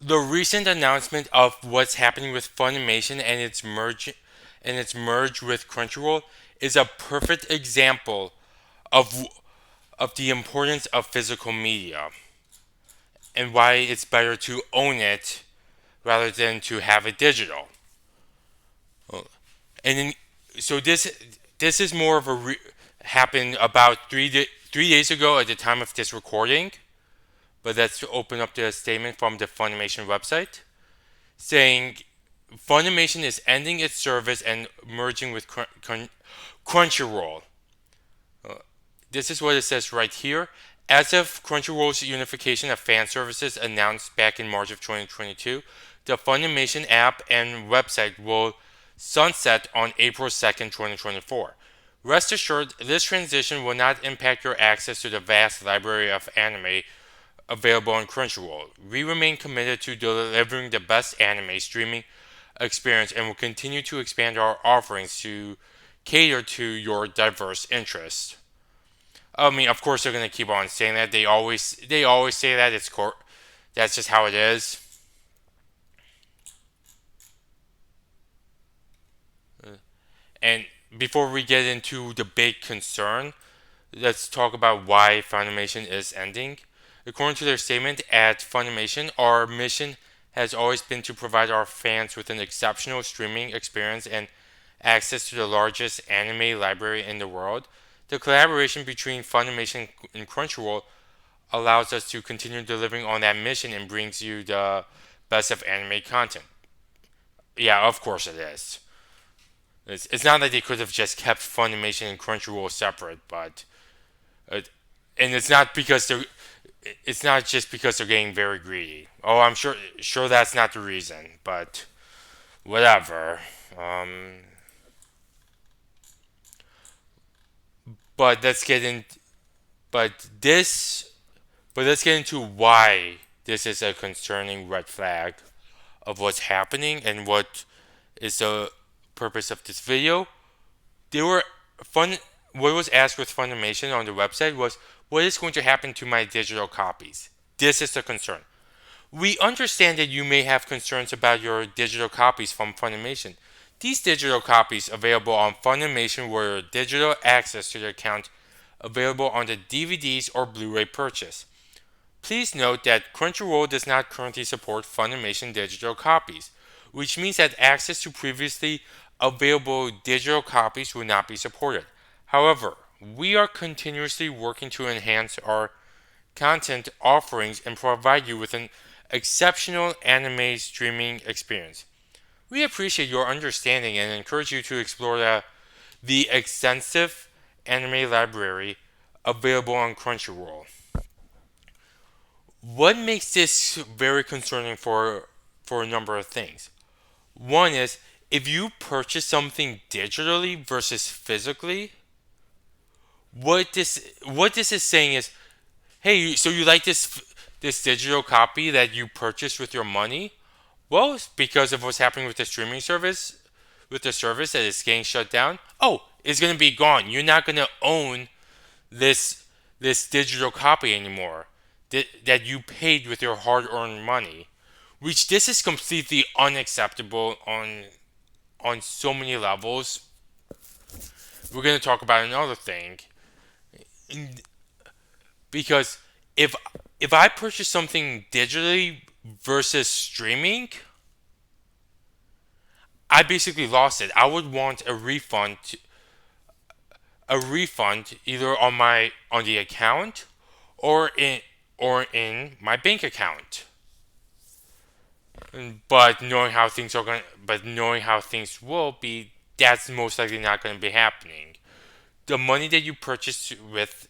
The recent announcement of what's happening with Funimation and its merge with Crunchyroll is a perfect example of of the importance of physical media and why it's better to own it rather than to have it digital. And then, so this is more of happened about 3 days ago at the time of this recording. But let's open up the statement from the Funimation website saying Funimation is ending its service and merging with Crunchyroll. Uh, this is what it says right here. As of Crunchyroll's unification of fan services announced back in March of 2022, the Funimation app and website will sunset on April 2nd, 2024. Rest assured, this transition will not impact your access to the vast library of anime available on Crunchyroll. We remain committed to delivering the best anime streaming experience and will continue to expand our offerings to cater to your diverse interests. I mean, of course, they're gonna keep on saying that. They always say that. That's just how it is. And before we get into the big concern, let's talk about why Funimation is ending. According to their statement at Funimation, our mission has always been to provide our fans with an exceptional streaming experience and access to the largest anime library in the world. The collaboration between Funimation and Crunchyroll allows us to continue delivering on that mission and brings you the best of anime content. Yeah, of course it is. It's not like they could have just kept Funimation and Crunchyroll separate, but uh, and it's not just because they're getting very greedy. Oh, I'm sure that's not the reason, but whatever. Um, but let's get in. But this. But let's get into why this is a concerning red flag of what's happening and what is the purpose of this video. They were fun. What was asked with Funimation on the website was, "What is going to happen to my digital copies?" This is the concern. We understand that you may have concerns about your digital copies from Funimation. These digital copies available on Funimation were digital access to the account available on the DVDs or Blu-ray purchase. Please note that Crunchyroll does not currently support Funimation digital copies, which means that access to previously available digital copies will not be supported. However, we are continuously working to enhance our content offerings and provide you with an exceptional anime streaming experience. We appreciate your understanding and encourage you to explore the extensive anime library available on Crunchyroll. What makes this very concerning for a number of things? One is if you purchase something digitally versus physically, what this is saying is, hey, so you like this digital copy that you purchased with your money? Well, it's because of what's happening with the streaming service, with the service that is getting shut down. Oh, it's gonna be gone. You're not gonna own this this digital copy anymore that you paid with your hard-earned money. Which this is completely unacceptable on so many levels. We're gonna talk about another thing because if if I purchase something digitally versus streaming, I basically lost it. I would want a refund either on the account or in my bank account. But knowing how things will be, that's most likely not going to be happening. The money that you purchased with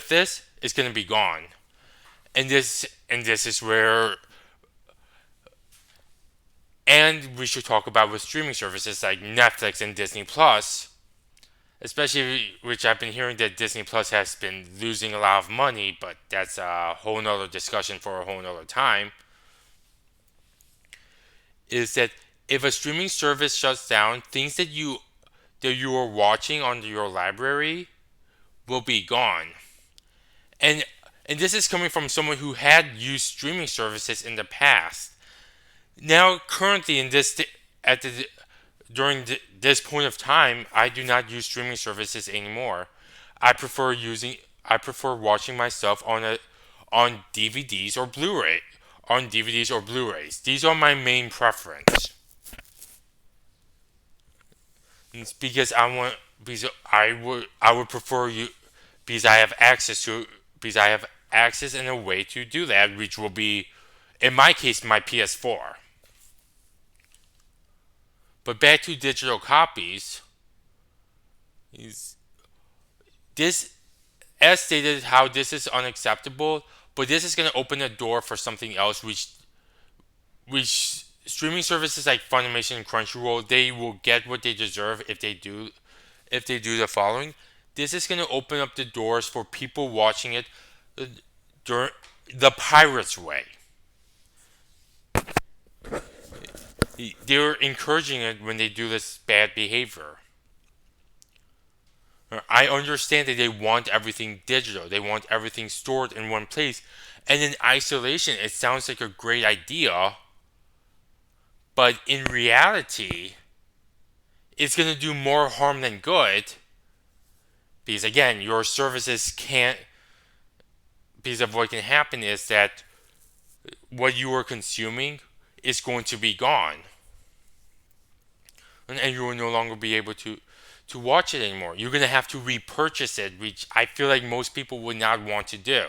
this is going to be gone, and this is where, and we should talk about with streaming services like Netflix and Disney Plus, especially which I've been hearing that Disney Plus has been losing a lot of money, but that's a whole nother discussion for a whole nother time. Is that if a streaming service shuts down, things that you are watching on your library will be gone. And and this is coming from someone who had used streaming services in the past. Now, currently in this at the during this point of time, I do not use streaming services anymore. I prefer using I prefer watching myself on DVDs or Blu-ray on DVDs or Blu-rays. These are my main preference. It's because I would prefer you because I have access to because I have access and a way to do that, which will be in my case my PS4. But back to digital copies, is this as stated how this is unacceptable, but this is going to open a door for something else, which streaming services like Funimation and Crunchyroll, they will get what they deserve if they do the following. This is going to open up the doors for people watching it uh, during the pirates way. They're encouraging it when they do this bad behavior. I understand that they want everything digital. They want everything stored in one place. And in isolation, it sounds like a great idea, but in reality, it's going to do more harm than good because, again, your services can't. Because of what can happen is that what you are consuming is going to be gone, and you will no longer be able to watch it anymore. You're going to have to repurchase it, which I feel like most people would not want to do.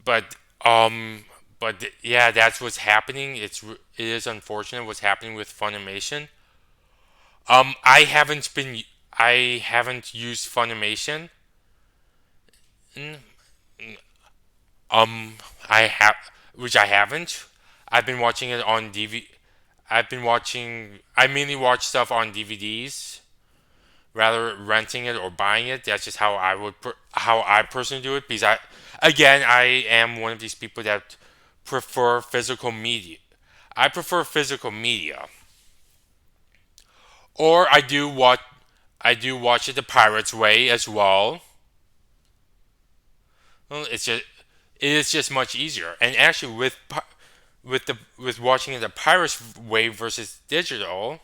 But yeah, that's what's happening. It is unfortunate what's happening with Funimation. I haven't been I haven't used Funimation. Mm, Um, I have which I haven't. I've been watching it on DV. I've been watching. I mainly watch stuff on DVDs rather renting it or buying it. That's just how how I personally do it because again I am one of these people that prefer physical media. I prefer physical media, or I do watch it the pirates way as well. Well, it is just much easier. And actually, with watching it the pirates way versus digital,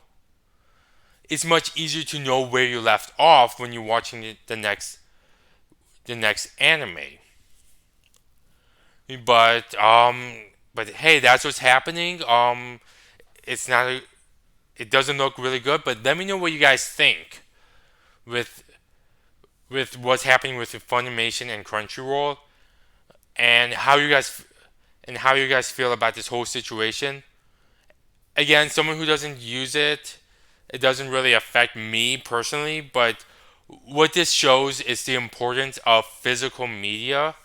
it's much easier to know where you left off when you're watching the next anime. But but hey, that's what's happening. It's not a, it doesn't look really good. But let me know what you guys think with what's happening with the Funimation and Crunchyroll, and how you guys feel about this whole situation. Again, someone who doesn't use it, it doesn't really affect me personally, but what this shows is the importance of physical media,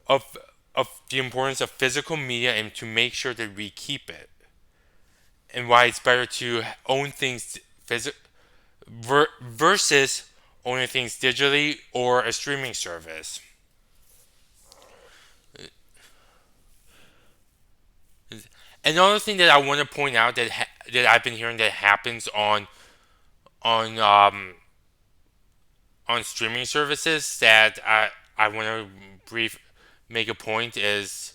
of the importance of physical media, and to make sure that we keep it, and why it's better to own things versus owning things digitally or a streaming service. Another thing that I want to point out that I've been hearing that happens on on streaming services that I want to brief make a point is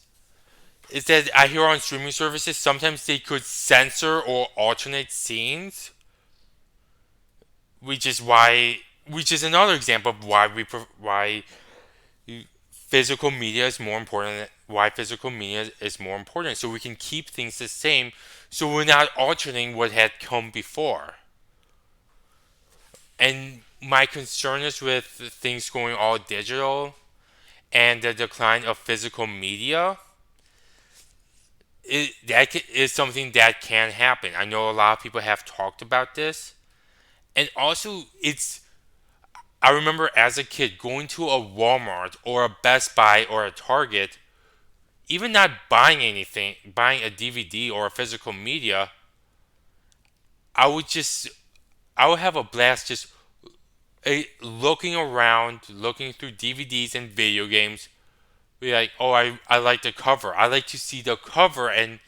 that I hear on streaming services sometimes they could censor or alternate scenes, which is another example of why physical media is more important. Why physical media is more important, so we can keep things the same, so we're not alternating what had come before. And my concern is with things going all digital and the decline of physical media. Is something that can happen. I know a lot of people have talked about this, and also it's. I remember as a kid going to a Walmart or a Best Buy or a Target, even not buying anything, buying a DVD or a physical media. I would just, I would have a blast just looking around, looking through DVDs and video games. Be like, oh, I like the cover. I like to see the cover and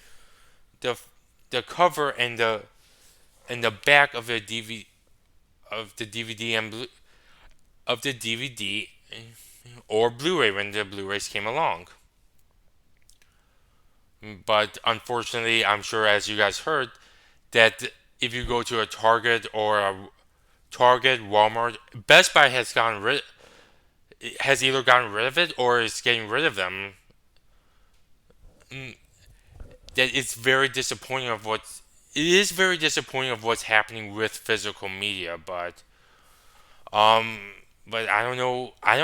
the the cover and the back of the DVD of the DVD and of the DVD or Blu-ray when the Blu-rays came along. But unfortunately, I'm sure as you guys heard that if you go to a Target or a Target, Walmart, Best Buy has either gotten rid of it or is getting rid of them. Mm, That it's very disappointing of what's it is very disappointing of what's happening with physical media, um but I don't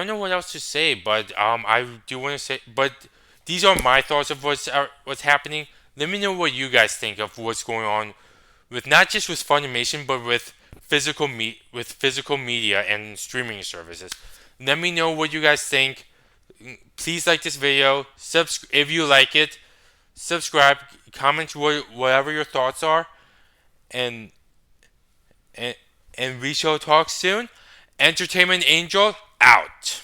know what else to say, but I do want to say, but these are my thoughts of what's happening. Let me know what you guys think of what's going on with not just with Funimation, but with physical media and streaming services. Let me know what you guys think. Please like this video. If you like it, subscribe, comment whatever your thoughts are, and and and we shall talk soon. Entertainment Angel out.